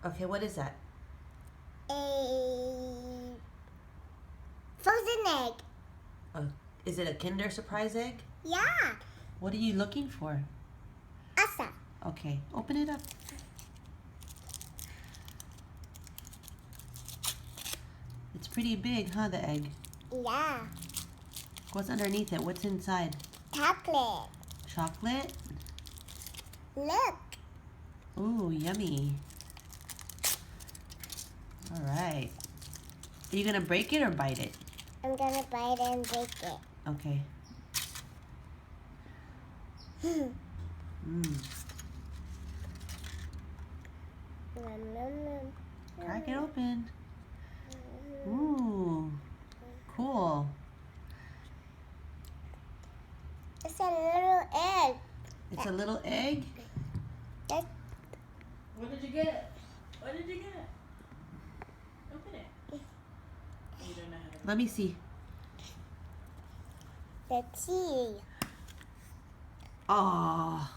Okay, what is that? A frozen egg. Is it a Kinder Surprise egg? Yeah. What are you looking for? Elsa. Okay, open it up. It's pretty big, huh, the egg? Yeah. What's underneath it? What's inside? Chocolate. Chocolate? Look. Ooh, yummy. All right. Are you going to break it or bite it? I'm gonna bite it and break it. Okay. Mmm. Nom, nom, nom. Crack it open. Ooh. Cool. It's a little egg. It's a little egg? That's What did you get? What did you get? Open it. You don't know how to. Let me see. the tea. Oh.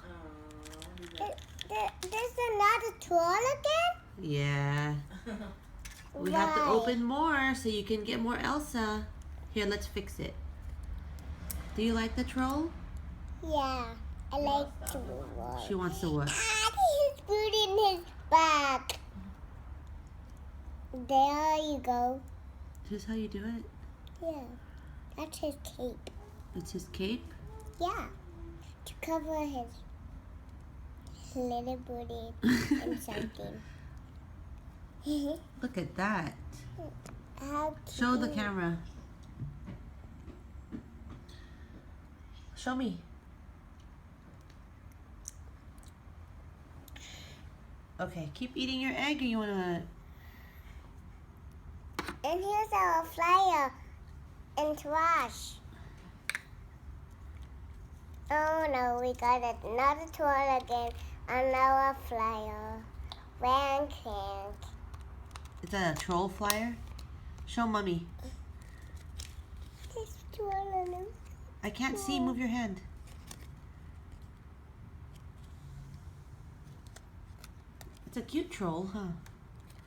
There's another toy again? Yeah. We have to open more so you can get more Elsa. Here, let's fix it. Do you like the troll? Yeah, I like to watch. She wants to what? He's food in his back. There you go. Is this how you do it? Yeah, that's his cape. It's his cape? Yeah, to cover his little booty and something. Look at that. How Show the cute. camera. Show me. Okay, keep eating your egg or you want to... And here's our flyer and trash. Oh no, we got another toy again. Another flyer. Rank. Is that a troll flyer? Show Mommy. This toy. I can't see. Move your hand. It's a cute troll, huh?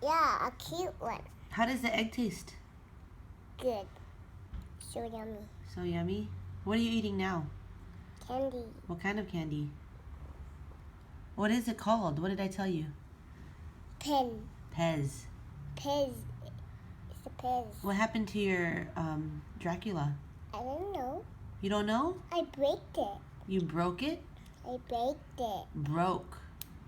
Yeah, a cute one. How does the egg taste? Good. So yummy. So yummy. What are you eating now? Candy. What kind of candy? What is it called? What did I tell you? Pen. Pez. Pez. It's a Pez. What happened to your Dracula? I don't know. You don't know? I breaked it. You broke it? I baked it. Broke.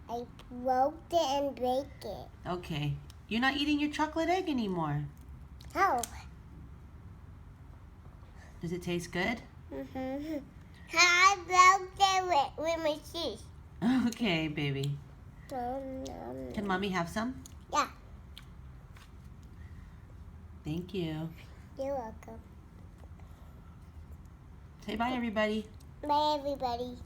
I broke it and baked it. Okay. You're not eating your chocolate egg anymore. How? Does it taste good? Mm-hmm. I broke it with my teeth. Okay, baby. Can Mommy have some? Yeah. Thank you. You're welcome. Say bye, everybody. Bye, everybody.